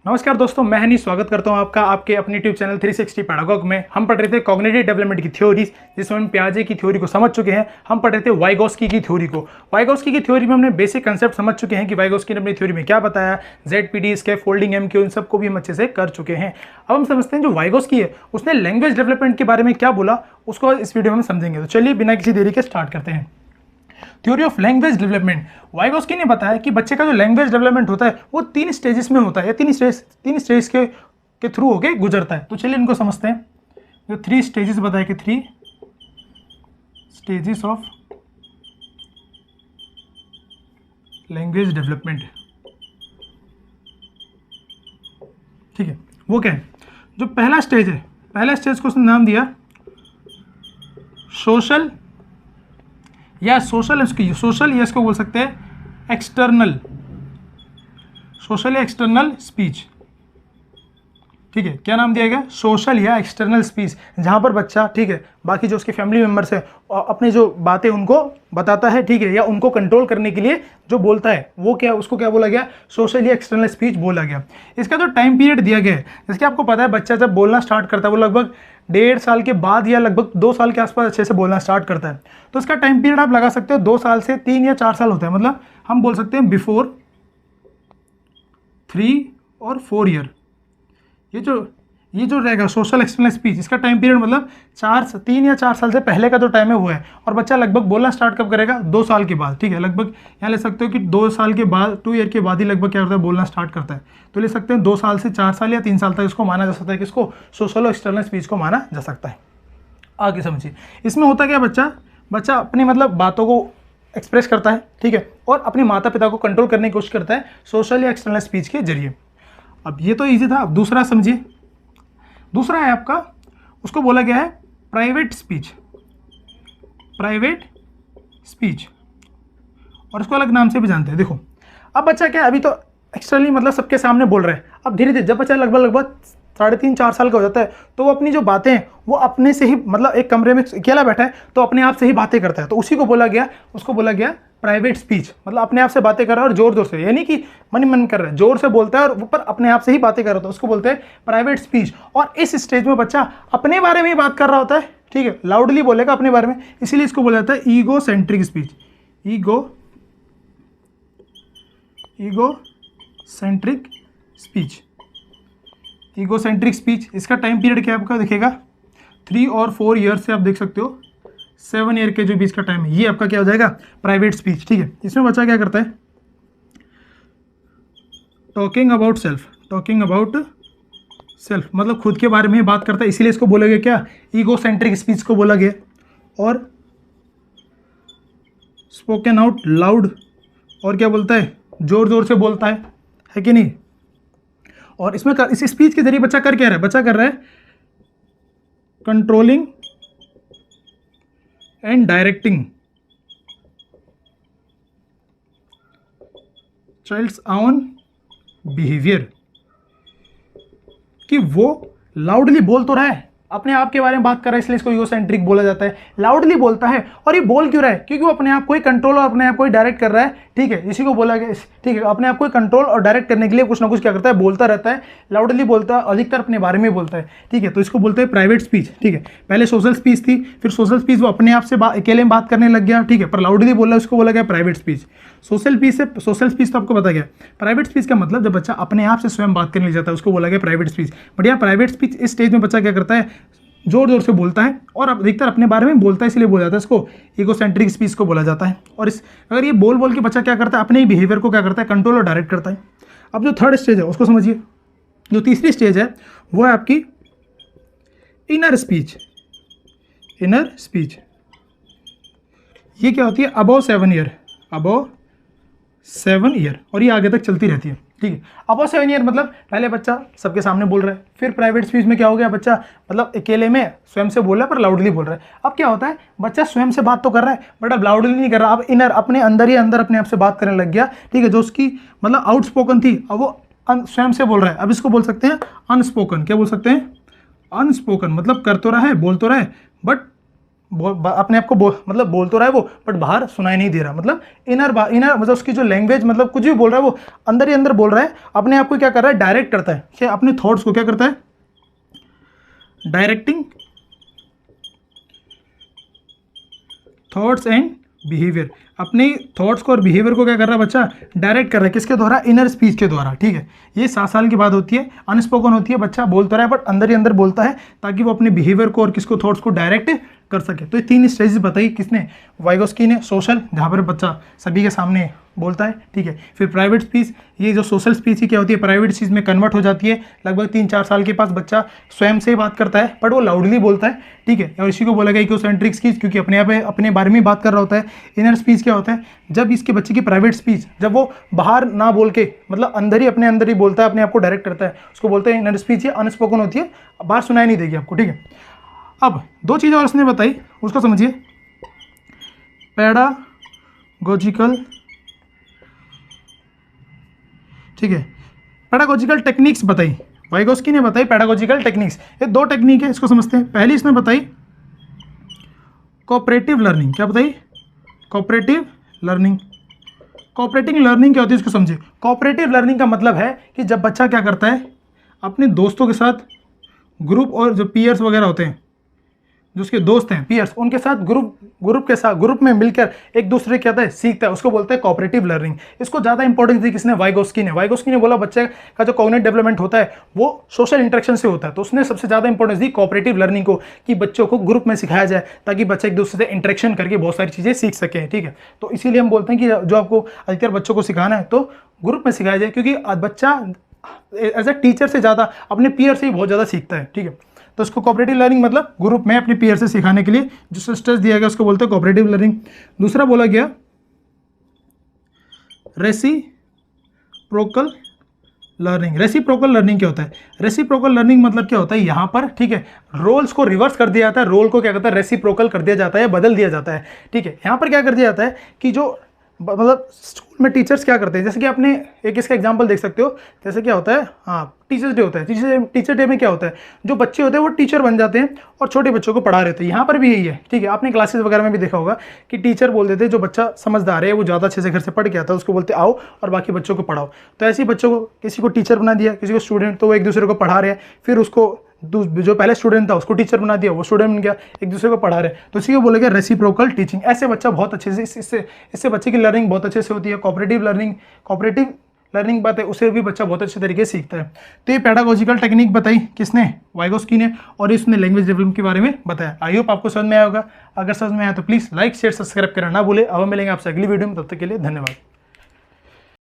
नमस्कार दोस्तों, मैं हनी स्वागत करता हूं आपका आपके अपने यूट्यूब चैनल 360 पैडागॉग में। हम पढ़ रहे थे कॉग्निटिव डेवलपमेंट की थ्योरीज, जिसमें हम पियाजे की थ्योरी को समझ चुके हैं। हम पढ़ रहे थे वाइगोस्की की थ्योरी को। वाइगोस्की की थ्योरी में हमने बेसिक कंसेप्ट समझ चुके हैं कि वाइगोस्की ने अपनी थ्योरी में क्या बताया, ZPD, स्केप फोल्डिंग, MQ, इन सबको भी हम अच्छे से कर चुके हैं। अब हम समझते हैं जो वाइगोस्की है उसने लैंग्वेज डेवलपमेंट के बारे में क्या बोला, उसको इस वीडियो में समझेंगे। तो चलिए बिना किसी देरी के स्टार्ट करते हैं। Theory of language development, Vygotsky ने बताया कि बच्चे का जो लैंग्वेज डेवलपमेंट होता है वो 3 स्टेजेस में होता है, या 3 स्टेज के थ्रू होके गुजरता है। तो चलिए इनको समझते हैं। जो 3 स्टेजेस बताया कि 3 स्टेजेस ऑफ लैंग्वेज डेवलपमेंट, ठीक है, वो क्या है? जो पहला स्टेज है, पहला स्टेज को उसने नाम दिया सोशल या इसको बोल सकते हैं एक्सटर्नल, सोशल या एक्सटर्नल स्पीच। ठीक है, क्या नाम दिया गया? सोशल या एक्सटर्नल स्पीच, जहां पर बच्चा, ठीक है, बाकी जो उसके फैमिली मेम्बर्स है अपनी जो बातें उनको बताता है, ठीक है, या उनको कंट्रोल करने के लिए जो बोलता है वो क्या, उसको क्या बोला गया? सोशल या एक्सटर्नल स्पीच बोला गया। इसका जो टाइम पीरियड दिया गया है, जैसे कि आपको पता है बच्चा जब बोलना स्टार्ट करता है वो लगभग 1.5 साल के बाद या लगभग 2 साल के आसपास अच्छे से बोलना स्टार्ट करता है। तो इसका टाइम पीरियड आप लगा सकते हो 2 साल से 3 या 4 साल होता है। मतलब हम बोल सकते हैं बिफोर 3 और 4 ईयर। ये जो रहेगा सोशल एक्सटर्नल स्पीच, इसका टाइम पीरियड मतलब 3 या 4 साल से पहले का जो टाइम है वो है। और बच्चा लगभग बोलना स्टार्ट कब करेगा? 2 साल के बाद। ठीक है, लगभग यहाँ ले सकते हो कि 2 साल के बाद, 2 ईयर के बाद ही लगभग क्या होता है, बोलना स्टार्ट करता है। तो ले सकते हैं 2 साल से 4 साल या 3 साल तक इसको माना जा सकता है, किसको? सोशल और एक्सटर्नल स्पीच को माना जा सकता है। आगे समझिए, इसमें होता क्या, बच्चा अपनी मतलब बातों को एक्सप्रेस करता है, ठीक है, और अपने माता पिता को कंट्रोल करने की कोशिश करता है सोशल या एक्सटर्नल स्पीच के जरिए। अब ये तो ईजी था। अब दूसरा समझिए, दूसरा है आपका, उसको बोला गया है प्राइवेट स्पीच, और इसको अलग नाम से भी जानते हैं। देखो, अब बच्चा क्या, अभी तो एक्सटर्नली मतलब सबके सामने बोल रहा है। अब धीरे धीरे जब बच्चा लगभग 3.5-4 साल का हो जाता है तो वो अपनी जो बातें हैं वो अपने से ही, मतलब एक कमरे में अकेला बैठा है तो अपने आप से ही बातें करता है। तो उसको बोला गया प्राइवेट स्पीच। मतलब अपने आप से बातें कर रहा है और जोर से, यानी कि मन कर रहा है, जोर से बोलता है और ऊपर अपने आप से ही बातें कर रहा होता है, उसको बोलते हैं प्राइवेट स्पीच। और इस स्टेज में बच्चा अपने बारे में ही बात कर रहा होता है, ठीक है, लाउडली बोलेगा अपने बारे में, इसीलिए इसको बोला जाता है ego centric speech. Ego centric speech. इसका टाइम पीरियड क्या आपका दिखेगा? 3 और 4 ईयर से आप देख सकते हो 7 ईयर के जो बीच का टाइम है, ये आपका क्या हो जाएगा? Private speech. ठीक है, इसमें बच्चा क्या करता है? टॉकिंग अबाउट सेल्फ, मतलब खुद के बारे में बात करता है, इसीलिए इसको बोला गया क्या? ईगो सेंट्रिक स्पीच को बोला गया। और स्पोकन आउट लाउड, और क्या बोलता है? जोर से बोलता है कि नहीं? और इसमें इस स्पीच के जरिए बच्चा कर क्या रहा है? बच्चा कर रहा है controlling and directing child's own behaviour, कि वो लाउडली बोल तो रहा है, अपने आप के बारे में बात कर रहा है, इसलिए इसको ईगोसेंट्रिक बोला जाता है। लाउडली बोलता है, और ये बोल क्यों रहा है? क्योंकि वो अपने आप को ही कंट्रोल और अपने आप को ही डायरेक्ट कर रहा है, ठीक है, इसी को बोला गया। ठीक है, अपने आप को कंट्रोल और डायरेक्ट करने के लिए कुछ ना कुछ क्या करता है? बोलता रहता है, लाउडली बोलता है, अधिकतर अपने बारे में बोलता है, ठीक है, तो इसको बोलते हैं प्राइवेट स्पीच। ठीक है, पहले सोशल स्पीच थी, फिर सोशल स्पीच वो अपने आप से अकेले में बात करने लग गया, ठीक है, पर लाउडली बोला, उसको बोला गया प्राइवेट स्पीच। सोशल स्पीच तो आपको पता गया। प्राइवेट स्पीच का मतलब जब बच्चा अपने आप से स्वयं बात करने लग जाता है, उसको बोला गया प्राइवेट स्पीच। बट यहाँ प्राइवेट स्पीच इस स्टेज में बच्चा क्या करता है? जोर से बोलता है और अधिकतर अपने बारे में बोलता है, इसलिए बोला जाता है, इसको ईगोसेंट्रिक स्पीच को बोला जाता है। और अगर ये बोल के बच्चा क्या करता है? अपने ही बिहेवियर को क्या करता है? कंट्रोल और डायरेक्ट करता है। अब जो थर्ड स्टेज है उसको समझिए। जो तीसरी स्टेज है वो है आपकी इनर स्पीच। ये क्या होती है? अबव 7 ईयर, और ये आगे तक चलती रहती है। ठीक है, अबव 7 ईयर मतलब पहले बच्चा सबके सामने बोल रहा है, फिर प्राइवेट स्पीच में क्या हो गया? बच्चा मतलब अकेले में स्वयं से बोल रहा है पर लाउडली बोल रहा है। अब क्या होता है? बच्चा स्वयं से बात तो कर रहा है बट अब लाउडली नहीं कर रहा, अब इनर, अपने अंदर ही अंदर अपने आप से बात करने लग गया। ठीक है, जो उसकी मतलब आउटस्पोकन थी अब वो स्वयं से बोल रहा है। अब इसको बोल सकते हैं अनस्पोकन। क्या बोल सकते हैं? अनस्पोकन, मतलब कर तो रहा है, बोल तो रहा है, बट अपने आप को मतलब बोल तो रहा है वो, बट बाहर सुनाई नहीं दे रहा, मतलब इनर मतलब उसकी जो लैंग्वेज, मतलब कुछ भी बोल रहा है वो अंदर ही अंदर बोल रहा है, अपने आप को क्या कर रहा है, डायरेक्ट करता है, क्या अपने थॉट्स को क्या करता है, डायरेक्टिंग थॉट्स एंड बिहेवियर, अपने थॉट्स को और बिहेवियर को क्या कर रहा है बच्चा, डायरेक्ट कर रहा है, किसके द्वारा, इनर स्पीच के द्वारा, ठीक है। ये 7 साल की बात होती है, अनस्पोकन होती है, बच्चा बोल तो रहा है बट अंदर ही अंदर बोलता है, ताकि वो अपने बिहेवियर को और किसको, थॉट्स को डायरेक्ट कर सके। तो ये 3 स्टेजेस बताई किसने, वाइगोस्की ने। सोशल, जहाँ पर बच्चा सभी के सामने बोलता है, ठीक है। फिर प्राइवेट स्पीच, ये जो सोशल स्पीच ही क्या होती है, प्राइवेट स्पीच में कन्वर्ट हो जाती है। लगभग 3-4 साल के पास बच्चा स्वयं से ही बात करता है, बट वो लाउडली बोलता है, ठीक है। और इसी को बोला गया इकोसेंट्रिक स्पीच, क्योंकि अपने बारे में बात कर रहा होता है। इनर स्पीच क्या होता है, जब इसके बच्चे की प्राइवेट स्पीच, जब वो बाहर ना बोल के, मतलब अंदर ही अपने अंदर ही बोलता है, अपने आप को डायरेक्ट करता है, उसको बोलते हैं इनर स्पीच। ये अनस्पोकन होती है, बाहर सुनाई नहीं देगी आपको, ठीक है। अब 2 चीज़ें और उसने बताई, उसको समझिए। पैडागोजिकल, ठीक है, पैडागोजिकल टेक्निक्स बताई, वाइगोस्की ने बताई पैडागोजिकल टेक्निक्स। ये 2 टेक्निक है, इसको समझते हैं। पहली इसने बताई कोऑपरेटिव लर्निंग, क्या बताई, कोऑपरेटिव लर्निंग। कोऑपरेटिव लर्निंग क्या होती है, इसको समझिए। कोऑपरेटिव लर्निंग का मतलब है कि जब बच्चा क्या करता है, अपने दोस्तों के साथ, ग्रुप और जो पीयर्स वगैरह होते हैं, जो उसके दोस्त हैं, पीयर्स, उनके साथ ग्रुप में मिलकर एक दूसरे क्या होता है, सीखता है, उसको बोलते हैं कोऑपरेटिव लर्निंग। इसको ज़्यादा इंपॉर्टेंस दी किसने, वाइगोस्की ने बोला बच्चे का जो कॉग्निटिव डेवलपमेंट होता है वो सोशल इंटरेक्शन से होता है, तो उसने सबसे ज़्यादा इंपॉर्टेंस दी कोऑपरेटिव लर्निंग को, कि बच्चों को ग्रुप में सिखाया जाए, ताकि बच्चे एक दूसरे से इंटरेक्शन करके बहुत सारी चीज़ें सीख सकें, ठीक है। तो इसीलिए हम बोलते हैं कि जो आपको अधिकतर बच्चों को सिखाना है तो ग्रुप में सिखाया जाए, क्योंकि बच्चा एज ए टीचर से ज़्यादा अपने पीयर से ही बहुत ज़्यादा सीखता है, ठीक है। तो उसको कोऑपरेटिव लर्निंग मतलब ग्रुप में अपने पीयर से सिखाने के लिए जो स्ट्रेस दिया गया उसको बोलते हैं कोऑपरेटिव लर्निंग। दूसरा बोला गया रेसिप्रोकल लर्निंग। रेसिप्रोकल लर्निंग क्या होता है, रेसिप्रोकल लर्निंग मतलब क्या होता है, यहाँ पर, ठीक है, रोल्स को रिवर्स कर दिया जाता है, रोल को क्या करता है, रेसिप्रोकल कर दिया जाता है, बदल दिया जाता है, ठीक है। यहाँ पर क्या कर दिया जाता है कि जो मतलब स्कूल में टीचर्स क्या करते हैं, जैसे कि आपने एक इसका एग्जांपल देख सकते हो, जैसे क्या होता है, हाँ, टीचर्स डे होता है। टीचर डे में क्या होता है, जो बच्चे होते हैं वो टीचर बन जाते हैं और छोटे बच्चों को पढ़ा रहे थे। यहाँ पर भी यही है, ठीक है। आपने क्लासेस वगैरह में भी देखा होगा कि टीचर बोल देते हैं जो बच्चा समझदार है, वो ज़्यादा अच्छे से घर से पढ़ के आता है, उसको बोलते आओ और बाकी बच्चों को पढ़ाओ। तो ऐसे ही बच्चों को, किसी को टीचर बना दिया, किसी को स्टूडेंट, तो वो एक दूसरे को पढ़ा रहे हैं, फिर उसको जो पहले स्टूडेंट था उसको टीचर बना दिया, वो स्टूडेंट बन गया, एक दूसरे को पढ़ा रहे। तो इसी को बोलेगा रेसिप्रोकल टीचिंग। ऐसे बच्चा बहुत अच्छे से, इससे बच्चे की लर्निंग बहुत अच्छे से होती है। कोऑपरेटिव लर्निंग बात है, उसे भी बच्चा बहुत अच्छे तरीके से सीखता है। तो ये पैडागोजिकल टेक्निक बताई किसने, वाइगोस्की ने, और इसने लैंग्वेज डेवलपमेंट के बारे में बताया। आई होप आपको समझ में आया होगा। अगर समझ में आया तो प्लीज़ लाइक शेयर सब्सक्राइब करना ना भूले। अब हम मिलेंगे आपसे अगली वीडियो में, तब तक के लिए धन्यवाद।